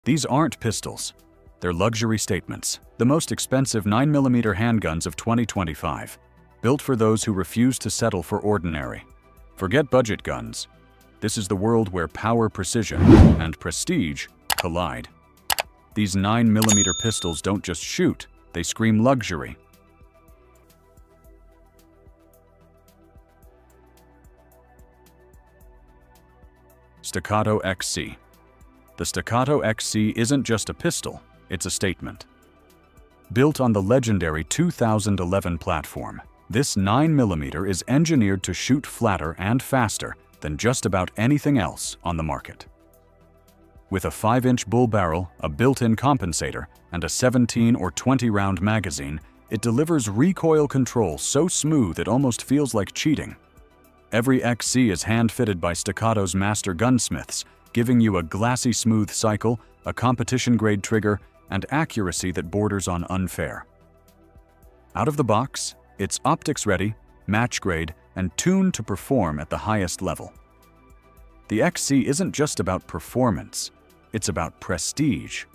These aren't pistols. They're luxury statements, the most expensive 9mm handguns of 2025, built for those who refuse to settle for ordinary. Forget budget guns. This is the world where power, precision, and prestige collide. These 9mm pistols don't just shoot, they scream luxury. Staccato XC. The Staccato XC isn't just a pistol, it's a statement. Built on the legendary 2011 platform, this 9mm is engineered to shoot flatter and faster than just about anything else on the market. With a 5-inch bull barrel, a built-in compensator, and a 17 or 20-round magazine, it delivers recoil control so smooth it almost feels like cheating. Every XC is hand-fitted by Staccato's master gunsmiths, giving you a glassy smooth cycle, a competition-grade trigger, and accuracy that borders on unfair. Out of the box, it's optics-ready, match-grade, and tuned to perform at the highest level. The XC isn't just about performance, it's about prestige.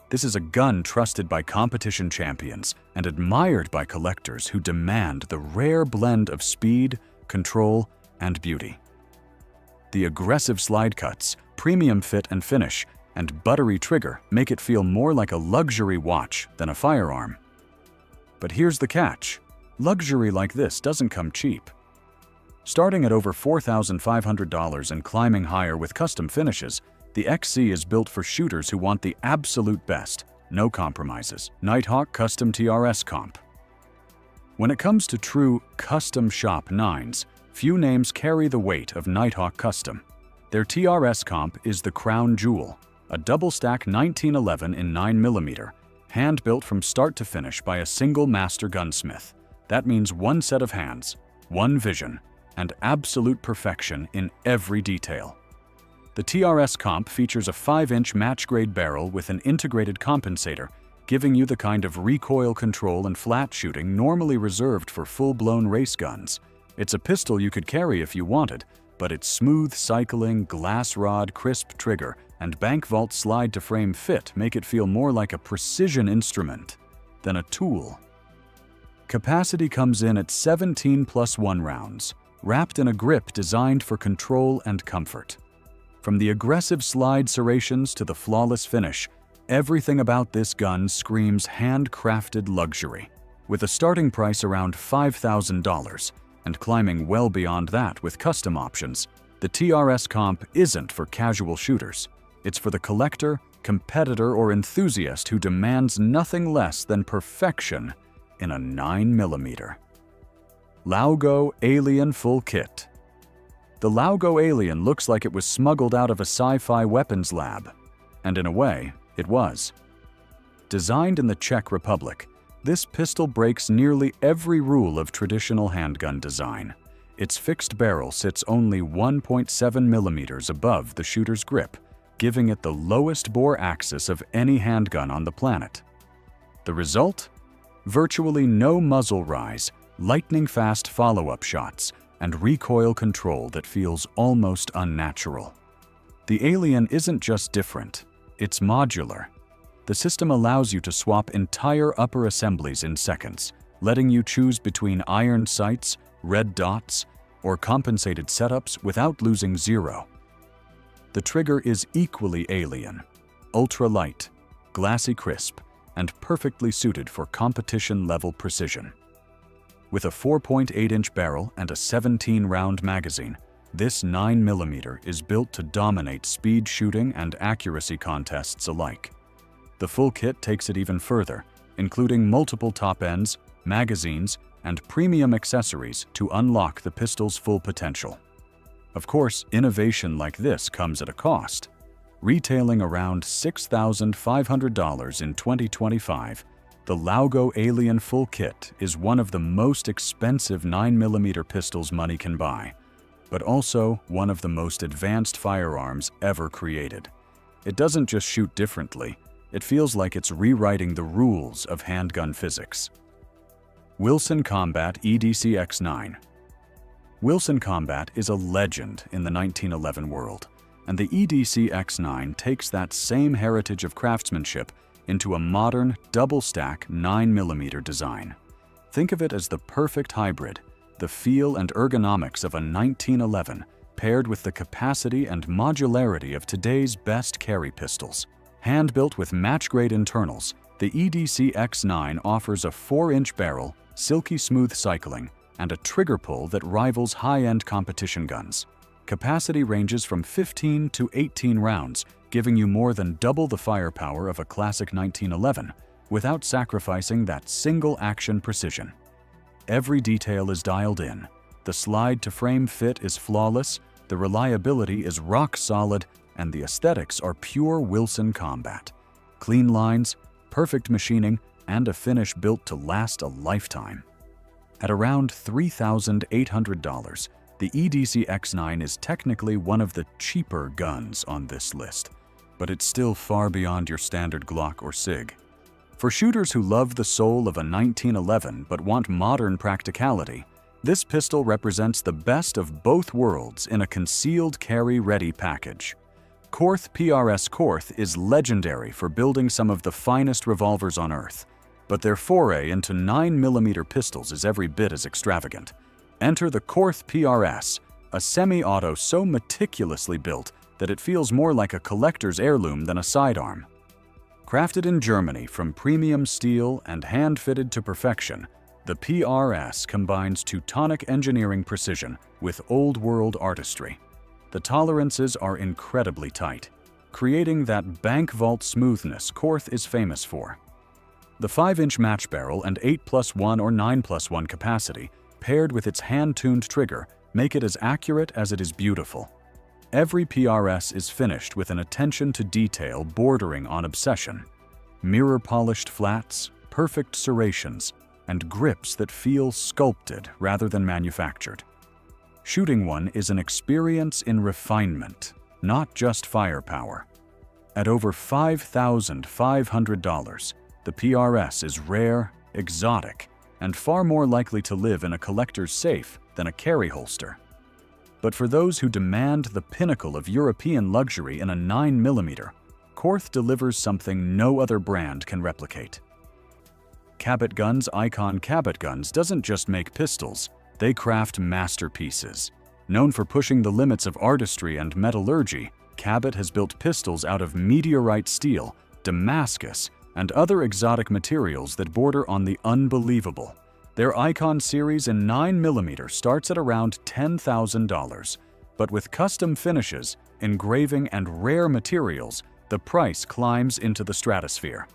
This is a gun trusted by competition champions and admired by collectors who demand the rare blend of speed, control, and beauty. The aggressive slide cuts, premium fit and finish, and buttery trigger make it feel more like a luxury watch than a firearm. But here's the catch. Luxury like this doesn't come cheap. Starting at over $4,500 and climbing higher with custom finishes, the XC is built for shooters who want the absolute best, no compromises. Nighthawk TRS Comp. When it comes to true custom shop 9s, few names carry the weight of Nighthawk Custom. Their TRS Comp is the crown jewel, a double-stack 1911 in 9mm, hand-built from start to finish by a single master gunsmith. That means one set of hands, one vision, and absolute perfection in every detail. The TRS Comp features a 5-inch match-grade barrel with an integrated compensator, giving you the kind of recoil control and flat shooting normally reserved for full-blown race guns. It's a pistol you could carry if you wanted, but its smooth cycling, glass rod, crisp trigger, and bank vault slide-to-frame fit make it feel more like a precision instrument than a tool. Capacity comes in at 17+1 rounds, wrapped in a grip designed for control and comfort. From the aggressive slide serrations to the flawless finish, everything about this gun screams handcrafted luxury. With a starting price around $5,000 and climbing well beyond that with custom options, the TRS Comp isn't for casual shooters. It's for the collector, competitor, or enthusiast who demands nothing less than perfection in a 9mm. Laugo Alien Full Kit. The Laugo Alien looks like it was smuggled out of a sci-fi weapons lab, and in a way, it was. Designed in the Czech Republic, this pistol breaks nearly every rule of traditional handgun design. Its fixed barrel sits only 1.7 millimeters above the shooter's grip, giving it the lowest bore axis of any handgun on the planet. The result? Virtually no muzzle rise, lightning-fast follow-up shots, and recoil control that feels almost unnatural. The Alien isn't just different, it's modular. The system allows you to swap entire upper assemblies in seconds, letting you choose between iron sights, red dots, or compensated setups without losing zero. The trigger is equally alien, ultra-light, glassy crisp, and perfectly suited for competition-level precision. With a 4.8-inch barrel and a 17-round magazine, this 9mm is built to dominate speed shooting and accuracy contests alike. The full kit takes it even further, including multiple top ends, magazines, and premium accessories to unlock the pistol's full potential. Of course, innovation like this comes at a cost. Retailing around $6,500 in 2025, the Laugo Alien Full Kit is one of the most expensive 9mm pistols money can buy, but also one of the most advanced firearms ever created. It doesn't just shoot differently, it feels like it's rewriting the rules of handgun physics. Wilson Combat EDC X9. Wilson Combat is a legend in the 1911 world. and the EDC X9 takes that same heritage of craftsmanship into a modern, double-stack 9mm design. Think of it as the perfect hybrid, the feel and ergonomics of a 1911 paired with the capacity and modularity of today's best carry pistols. Hand-built with match-grade internals, the EDC X9 offers a 4-inch barrel, silky smooth cycling, and a trigger pull that rivals high-end competition guns. Capacity ranges from 15 to 18 rounds, giving you more than double the firepower of a classic 1911 without sacrificing that single-action precision. Every detail is dialed in. The slide-to-frame fit is flawless, the reliability is rock solid, and the aesthetics are pure Wilson Combat. Clean lines, perfect machining, and a finish built to last a lifetime. At around $3,800, the EDC X9 is technically one of the cheaper guns on this list, but it's still far beyond your standard Glock or SIG. For shooters who love the soul of a 1911 but want modern practicality, this pistol represents the best of both worlds in a concealed carry-ready package. Korth PRS Korth is legendary for building some of the finest revolvers on earth, but their foray into 9mm pistols is every bit as extravagant. Enter the Korth PRS, a semi-auto so meticulously built that it feels more like a collector's heirloom than a sidearm. Crafted in Germany from premium steel and hand-fitted to perfection, the PRS combines Teutonic engineering precision with old-world artistry. The tolerances are incredibly tight, creating that bank vault smoothness Korth is famous for. The 5-inch match barrel and 8+1 or 9+1 capacity, paired with its hand-tuned trigger, make it as accurate as it is beautiful. Every PRS is finished with an attention to detail bordering on obsession. Mirror-polished flats, perfect serrations, and grips that feel sculpted rather than manufactured. Shooting one is an experience in refinement, not just firepower. At over $5,500, the PRS is rare, exotic, and far more likely to live in a collector's safe than a carry holster. But for those who demand the pinnacle of European luxury in a 9mm, Korth delivers something no other brand can replicate. Cabot Guns Icon Cabot Guns doesn't just make pistols, they craft masterpieces. Known for pushing the limits of artistry and metallurgy, Cabot has built pistols out of meteorite steel, Damascus, and other exotic materials that border on the unbelievable. Their Icon series in 9mm starts at around $10,000, but with custom finishes, engraving, and rare materials, the price climbs into the stratosphere.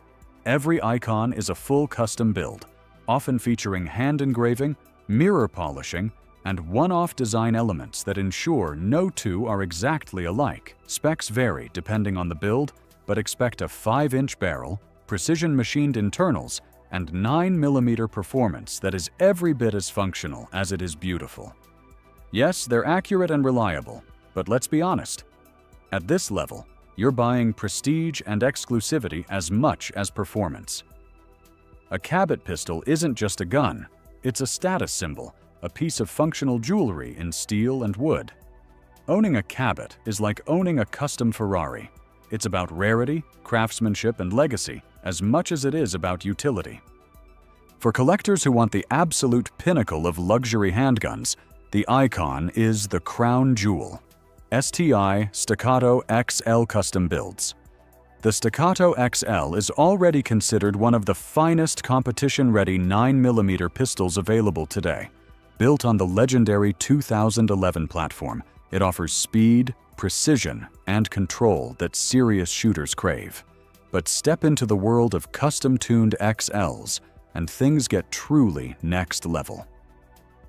Every Icon is a full custom build, often featuring hand engraving, mirror polishing, and one-off design elements that ensure no two are exactly alike. Specs vary depending on the build, but expect a 5-inch barrel, precision-machined internals, and 9mm performance that is every bit as functional as it is beautiful. Yes, they're accurate and reliable, but let's be honest. At this level, you're buying prestige and exclusivity as much as performance. A Cabot pistol isn't just a gun, it's a status symbol, a piece of functional jewelry in steel and wood. Owning a Cabot is like owning a custom Ferrari. It's about rarity, craftsmanship, and legacy as much as it is about utility. For collectors who want the absolute pinnacle of luxury handguns, the Icon is the crown jewel. STI Staccato XL Custom Builds. The Staccato XL is already considered one of the finest competition-ready 9mm pistols available today. Built on the legendary 2011 platform, it offers speed, precision, and control that serious shooters crave. But step into the world of custom-tuned XLs, and things get truly next level.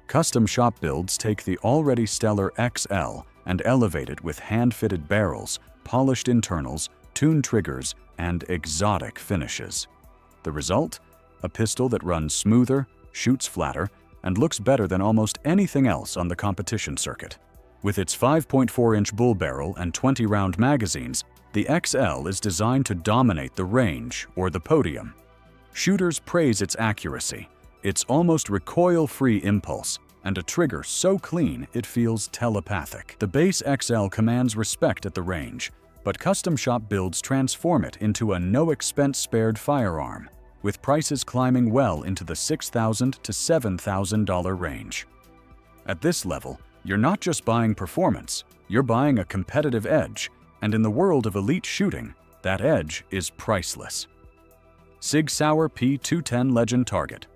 Custom shop builds take the already stellar XL and elevate it with hand-fitted barrels, polished internals, tuned triggers, and exotic finishes. The result? A pistol that runs smoother, shoots flatter, and looks better than almost anything else on the competition circuit. With its 5.4-inch bull barrel and 20-round magazines, the XL is designed to dominate the range or the podium. Shooters praise its accuracy, its almost recoil-free impulse, and a trigger so clean it feels telepathic. The base XL commands respect at the range, but custom shop builds transform it into a no-expense-spared firearm, with prices climbing well into the $6,000 to $7,000 range. At this level, you're not just buying performance, you're buying a competitive edge, and in the world of elite shooting, that edge is priceless. Sig Sauer P210 Legend Target.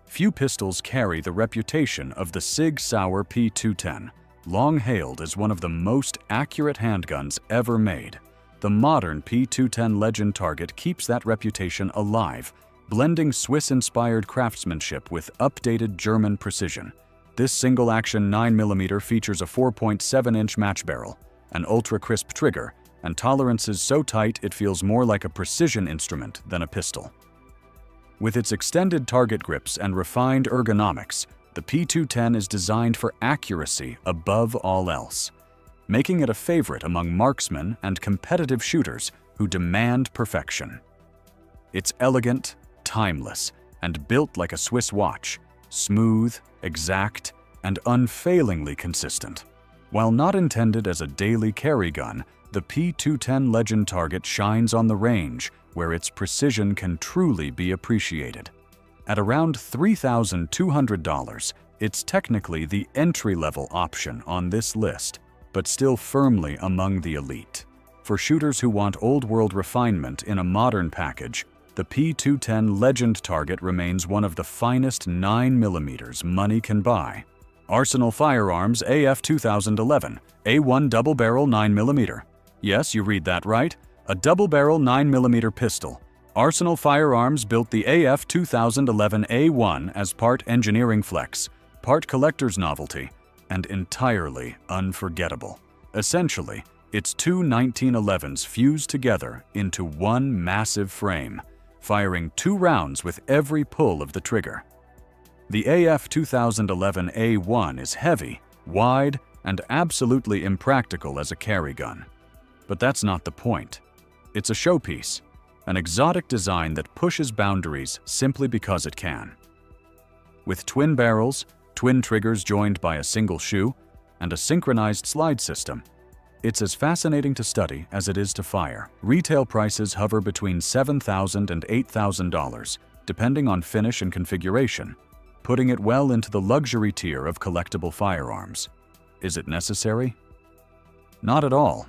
Few pistols carry the reputation of the Sig Sauer P210, long hailed as one of the most accurate handguns ever made. The modern P210 Legend Target keeps that reputation alive, blending Swiss-inspired craftsmanship with updated German precision. This single-action 9mm features a 4.7-inch match barrel, an ultra-crisp trigger, and tolerances so tight it feels more like a precision instrument than a pistol. With its extended target grips and refined ergonomics, the P210 is designed for accuracy above all else, making it a favorite among marksmen and competitive shooters who demand perfection. It's elegant, timeless, and built like a Swiss watch, smooth, exact, and unfailingly consistent. While not intended as a daily carry gun, the P210 Legend Target shines on the range, where its precision can truly be appreciated. At around $3,200, it's technically the entry-level option on this list, but still firmly among the elite. For shooters who want old-world refinement in a modern package, the P210 Legend Target remains one of the finest 9mm money can buy. Arsenal Firearms AF 2011 A1 double-barrel 9mm. Yes, you read that right. A double-barrel 9mm pistol. Arsenal Firearms built the AF 2011 A1 as part engineering flex, part collector's novelty, and entirely unforgettable. Essentially, it's two 1911s fused together into one massive frame, firing 2 rounds with every pull of the trigger. The AF 2011 A1 is heavy, wide, and absolutely impractical as a carry gun. But that's not the point. It's a showpiece, an exotic design that pushes boundaries simply because it can. With twin barrels, twin triggers joined by a single shoe, and a synchronized slide system, it's as fascinating to study as it is to fire. Retail prices hover between $7,000 and $8,000, depending on finish and configuration, putting it well into the luxury tier of collectible firearms. Is it necessary? Not at all.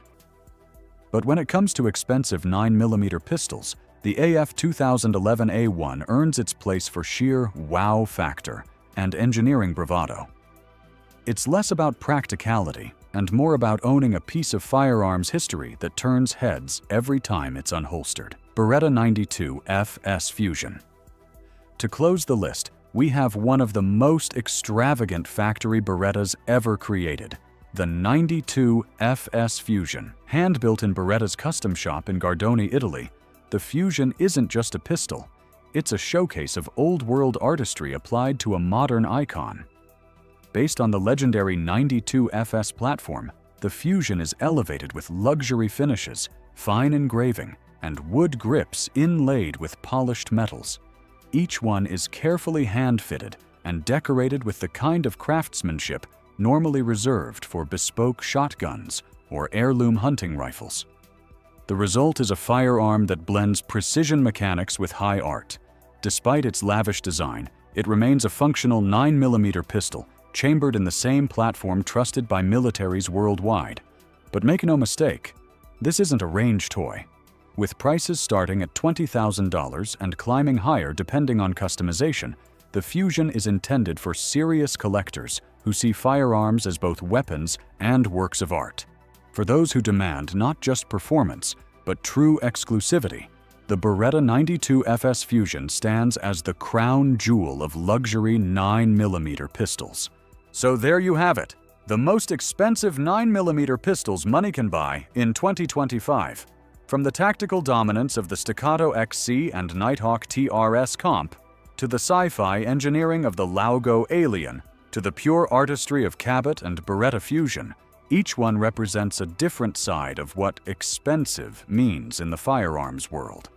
But when it comes to expensive 9mm pistols, the AF 2011 A1 earns its place for sheer wow factor and engineering bravado. It's less about practicality and more about owning a piece of firearms history that turns heads every time it's unholstered. Beretta 92 FS Fusion. To close the list, we have one of the most extravagant factory Berettas ever created, the 92 FS Fusion. Hand-built in Beretta's custom shop in Gardone, Italy, the Fusion isn't just a pistol, it's a showcase of old-world artistry applied to a modern icon. Based on the legendary 92 FS platform, the Fusion is elevated with luxury finishes, fine engraving, and wood grips inlaid with polished metals. Each one is carefully hand-fitted and decorated with the kind of craftsmanship normally reserved for bespoke shotguns or heirloom hunting rifles. The result is a firearm that blends precision mechanics with high art. Despite its lavish design, it remains a functional 9mm pistol chambered in the same platform trusted by militaries worldwide. But make no mistake, this isn't a range toy. With prices starting at $20,000 and climbing higher depending on customization, the Fusion is intended for serious collectors who see firearms as both weapons and works of art. For those who demand not just performance, but true exclusivity, the Beretta 92 FS Fusion stands as the crown jewel of luxury 9mm pistols. So there you have it, the most expensive 9mm pistols money can buy in 2025. From the tactical dominance of the Staccato XC and Nighthawk TRS Comp, to the sci-fi engineering of the Laugo Alien, to the pure artistry of Cabot and Beretta Fusion, each one represents a different side of what expensive means in the firearms world.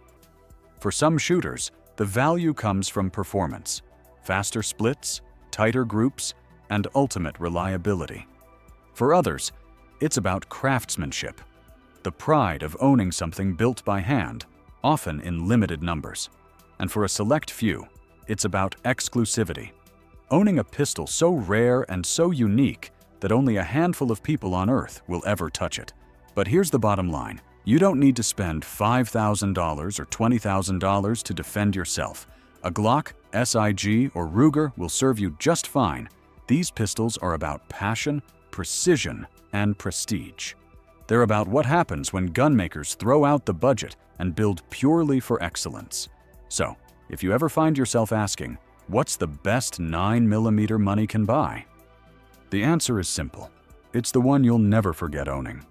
For some shooters, the value comes from performance, faster splits, tighter groups, and ultimate reliability. For others, it's about craftsmanship, the pride of owning something built by hand, often in limited numbers. And for a select few, it's about exclusivity, owning a pistol so rare and so unique that only a handful of people on Earth will ever touch it. But here's the bottom line. You don't need to spend $5,000 or $20,000 to defend yourself. A Glock, SIG, or Ruger will serve you just fine. These pistols are about passion, precision, and prestige. They're about what happens when gunmakers throw out the budget and build purely for excellence. So, if you ever find yourself asking, what's the best 9mm money can buy? The answer is simple. It's the one you'll never forget owning.